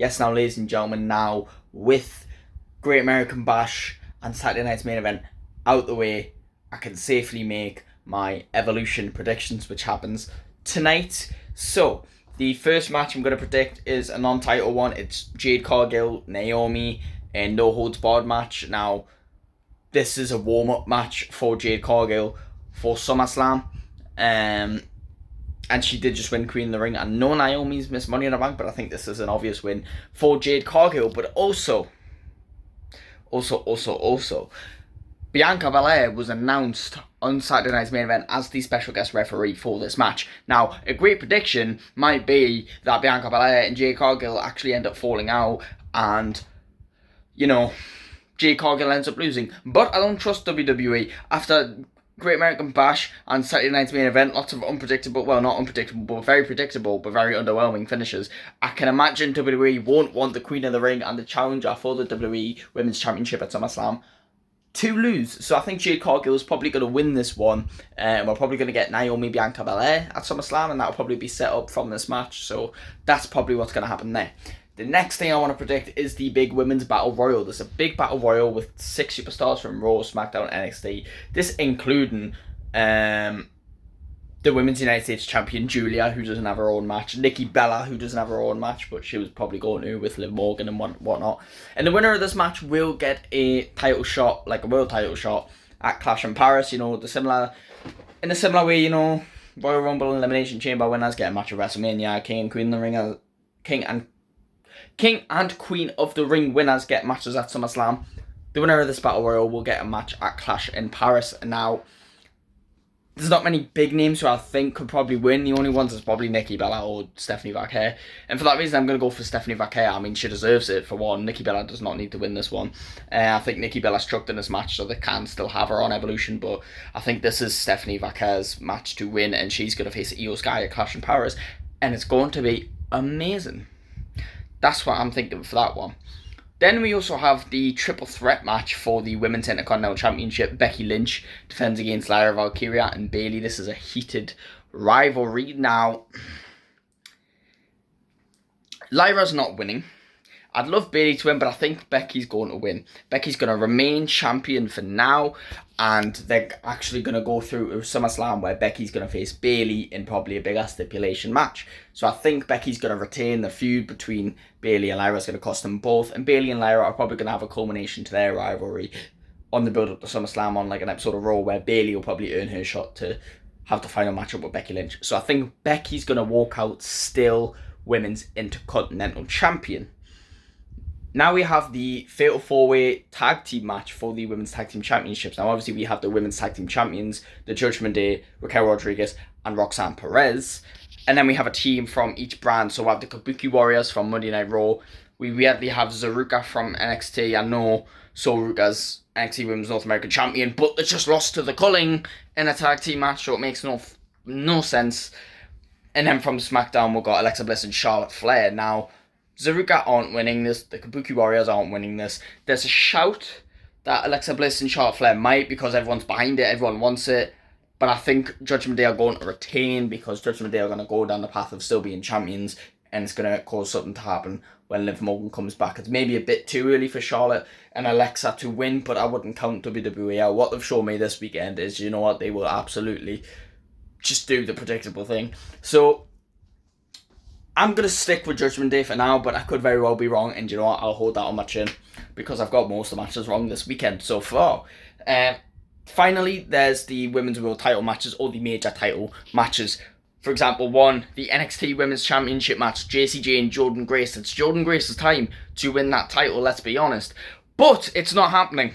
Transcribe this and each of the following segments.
Yes, now, ladies and gentlemen, now with Great American Bash and Saturday night's main event out the way, I can safely make my Evolution predictions, which happens tonight. So, the first match I'm going to predict is a non-title one. It's Jade Cargill, Naomi, a no-holds-barred match. Now, this is a warm-up match for Jade Cargill for SummerSlam. And she did just win Queen of the Ring. I know Naomi's missed Money in the Bank, but I think this is an obvious win for Jade Cargill. But also, Bianca Belair was announced on Saturday night's main event as the special guest referee for this match. Now, a great prediction might be that Bianca Belair and Jade Cargill actually end up falling out and, Jade Cargill ends up losing. But I don't trust WWE. After Great American Bash and Saturday night's main event, lots of not unpredictable, but very predictable, but very underwhelming finishes. I can imagine WWE won't want the Queen of the Ring and the challenger for the WWE Women's Championship at SummerSlam to lose. So I think Jade Cargill is probably going to win this one. We're probably going to get Naomi Bianca Belair at SummerSlam, and that'll probably be set up from this match. So that's probably what's going to happen there. The next thing I want to predict is the big women's battle royal. There's a big battle royal with 6 superstars from Raw, SmackDown, NXT. This including the Women's United States Champion Julia, who doesn't have her own match. Nikki Bella, who doesn't have her own match, but she was probably going to with Liv Morgan and whatnot. And the winner of this match will get a title shot, like a world title shot, at Clash in Paris. In a similar way, Royal Rumble and Elimination Chamber winners get a match at WrestleMania. King and Queen of the Ring winners get matches at SummerSlam. The winner of this Battle Royal will get a match at Clash in Paris. And now, there's not many big names who I think could probably win. The only ones is probably Nikki Bella or Stephanie Vaquer. And for that reason, I'm going to go for Stephanie Vaquer. I mean, she deserves it for one. Nikki Bella does not need to win this one. I think Nikki Bella's trucked in this match, so they can still have her on Evolution. But I think this is Stephanie Vaquer's match to win, and she's going to face Io Sky at Clash in Paris. And it's going to be amazing. That's what I'm thinking for that one. Then we also have the triple threat match for the Women's Intercontinental Championship. Becky Lynch defends against Lyra Valkyria and Bayley. This is a heated rivalry. Now, Lyra's not winning. I'd love Bayley to win, but I think Becky's going to win. Becky's going to remain champion for now, and they're actually going to go through a SummerSlam where Becky's going to face Bayley in probably a bigger stipulation match. So I think Becky's going to retain the feud between Bayley and Lyra. It's going to cost them both, and Bayley and Lyra are probably going to have a culmination to their rivalry on the build-up to SummerSlam on like an episode of Raw where Bayley will probably earn her shot to have the final matchup with Becky Lynch. So I think Becky's going to walk out still Women's Intercontinental Champion. Now we have the Fatal 4-Way Tag Team match for the Women's Tag Team Championships. Now obviously we have the Women's Tag Team Champions, the Judgment Day, Raquel Rodriguez and Roxanne Perez. And then we have a team from each brand. So we have the Kabuki Warriors from Monday Night Raw. We weirdly have Zaruka from NXT. I know Zaruka's NXT Women's North American Champion, but they just lost to the Culling in a tag team match, so it makes no sense. And then from SmackDown we've got Alexa Bliss and Charlotte Flair. Now, Zaruka aren't winning this. The Kabuki Warriors aren't winning this. There's a shout that Alexa Bliss and Charlotte Flair might because everyone's behind it. Everyone wants it. But I think Judgment Day are going to retain because Judgment Day are going to go down the path of still being champions. And it's going to cause something to happen when Liv Morgan comes back. It's maybe a bit too early for Charlotte and Alexa to win. But I wouldn't count WWE out. What they've shown me this weekend is, they will absolutely just do the predictable thing. So I'm going to stick with Judgment Day for now, but I could very well be wrong, and I'll hold that on my chin, because I've got most of the matches wrong this weekend so far. Finally, there's the Women's World title matches, or the major title matches. For example, the NXT Women's Championship match, JCJ and Jordynne Grace. It's Jordynne Grace's time to win that title, let's be honest. But it's not happening.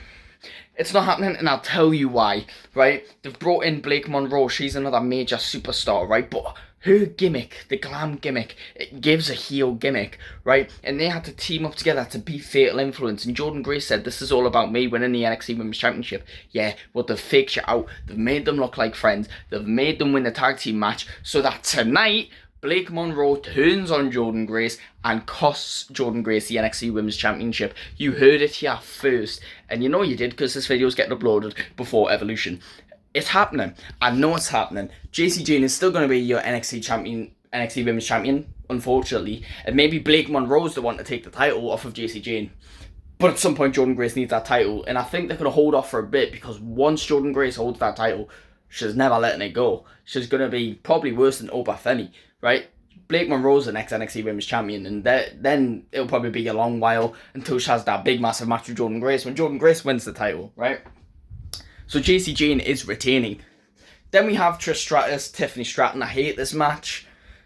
It's not happening, and I'll tell you why, right? They've brought in Blake Monroe. She's another major superstar, right? But her gimmick, the glam gimmick, it gives a heel gimmick, right? And they had to team up together to beat Fatal Influence. And Jordynne Grace said, this is all about me winning the NXT Women's Championship. Yeah, well, they've faked you out. They've made them look like friends. They've made them win the tag team match so that tonight, Blake Monroe turns on Jordynne Grace and costs Jordynne Grace the NXT Women's Championship. You heard it here first. And you know you did, because this video is getting uploaded before Evolution. It's happening. I know it's happening. JC Jane is still going to be your NXT champion, NXT Women's Champion, unfortunately. And maybe Blake Monroe's the one to take the title off of JC Jane. But at some point, Jordan Grace needs that title. And I think they're going to hold off for a bit, because once Jordan Grace holds that title, she's never letting it go. She's going to be probably worse than Oba Femi, right? Blake Monroe's the next NXT Women's Champion, and then it'll probably be a long while until she has that big, massive match with Jordan Grace, when Jordan Grace wins the title, right? So JC Jane is retaining. Then we have Trish Stratus, Tiffany Stratton. I hate this match.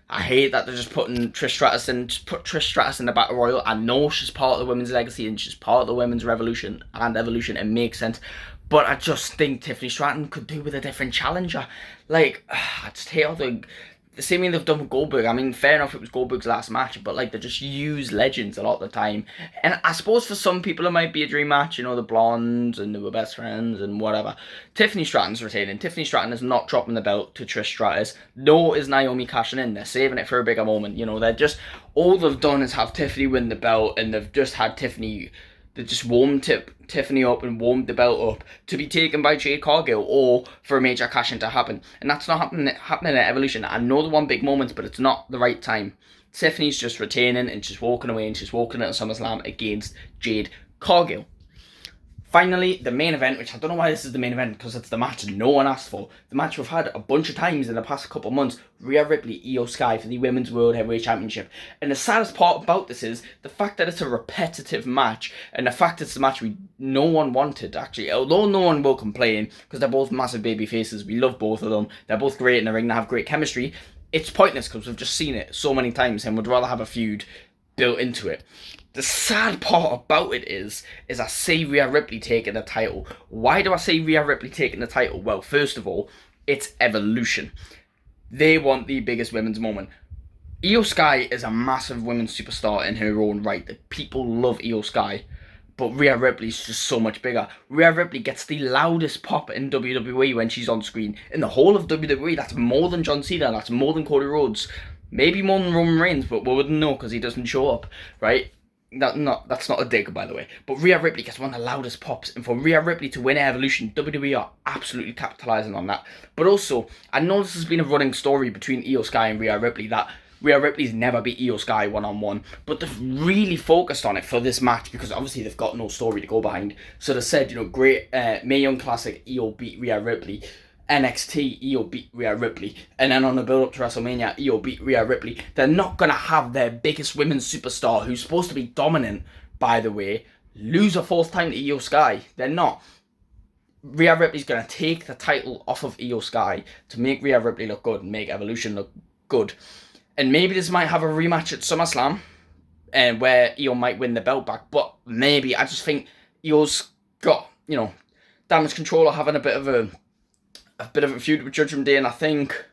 I hate that they're just putting Trish Stratus in. Just put Trish Stratus in the Battle Royal. I know she's part of the women's legacy and she's part of the women's revolution and evolution. It makes sense. But I just think Tiffany Stratton could do with a different challenger. Like, I just hate how the same way they've done with Goldberg. I mean, fair enough, it was Goldberg's last match, but like, they just use legends a lot of the time. And I suppose for some people it might be a dream match, you know, the blondes and they were best friends and whatever. Tiffany Stratton's retaining. Tiffany Stratton is not dropping the belt to Trish Stratus. Nor is Naomi cashing in. They're saving it for a bigger moment. You know, they're just, all they've done is have Tiffany win the belt, and they've just had Tiffany, they just warmed Tiffany up and warmed the belt up to be taken by Jade Cargill, or for a major cash in to happen. And that's not happening at Evolution. I know the one big moment, but it's not the right time. Tiffany's just retaining, and she's walking away, and she's walking at SummerSlam against Jade Cargill. Finally, the main event, which I don't know why this is the main event, because it's the match no one asked for. The match we've had a bunch of times in the past couple of months. Rhea Ripley, Io Sky for the Women's World Heavyweight Championship. And the saddest part about this is the fact that it's a repetitive match, and the fact it's the match no one wanted, actually. Although no one will complain, because they're both massive baby faces. We love both of them. They're both great in the ring. They have great chemistry. It's pointless because we've just seen it so many times, and would rather have a feud built into it. The sad part about it is I say Rhea Ripley taking the title. Why do I say Rhea Ripley taking the title? Well, first of all, it's Evolution. They want the biggest women's moment. Io Sky is a massive women's superstar in her own right. The people love Io Sky. But Rhea Ripley's just so much bigger. Rhea Ripley gets the loudest pop in WWE when she's on screen. In the whole of WWE, that's more than John Cena. That's more than Cody Rhodes. Maybe more than Roman Reigns, but we wouldn't know because he doesn't show up, right? That's not a dig, by the way. But Rhea Ripley gets one of the loudest pops. And for Rhea Ripley to win Evolution, WWE are absolutely capitalising on that. But also, I know this has been a running story between Io Sky and Rhea Ripley, that Rhea Ripley's never beat Io Sky one-on-one. But they've really focused on it for this match, because obviously they've got no story to go behind. So they said, you know, great Mae Young Classic, Io beat Rhea Ripley. NXT, Io beat Rhea Ripley. And then on the build-up to WrestleMania, Io beat Rhea Ripley. They're not going to have their biggest women's superstar, who's supposed to be dominant, by the way, lose a fourth time to Io Sky. They're not. Rhea Ripley's going to take the title off of Io Sky to make Rhea Ripley look good and make Evolution look good. And maybe this might have a rematch at SummerSlam, where Io might win the belt back. But maybe, I just think Io's got, you know, Damage Control are having a bit of a feud with Judgment Day, and I think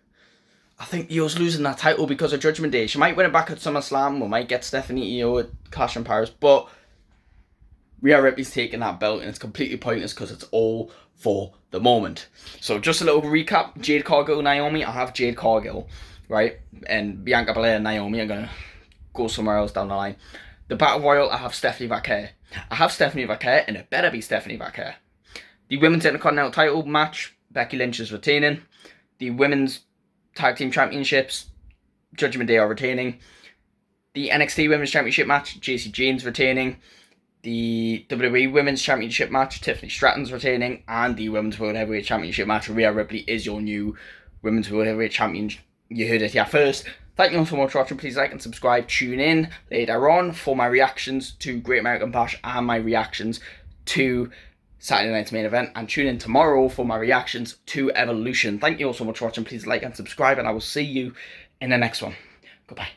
Io's losing that title because of Judgment Day. She might win it back at SummerSlam, or might get Stephanie Io at Clash in Paris, but Rhea Ripley's taking that belt, and it's completely pointless because it's all for the moment. So just a little recap: Jade Cargill, Naomi. I have Jade Cargill, right, and Bianca Belair and Naomi are gonna go somewhere else down the line. The Battle Royal, I have Stephanie Vaquer. I have Stephanie Vaquer, and it better be Stephanie Vaquer. The Women's Intercontinental title match, Becky Lynch is retaining. The Women's Tag Team Championships, Judgment Day are retaining. The NXT Women's Championship match, JC Jane's retaining. The WWE Women's Championship match, Tiffany Stratton's retaining. And the Women's World Heavyweight Championship match, Rhea Ripley is your new Women's World Heavyweight Champion. You heard it here first. Thank you all so much for watching. Please like and subscribe. Tune in later on for my reactions to Great American Bash and my reactions to Saturday night's main event, and tune in tomorrow for my reactions to Evolution. Thank you all so much for watching. Please like and subscribe, and I will see you in the next one. Goodbye.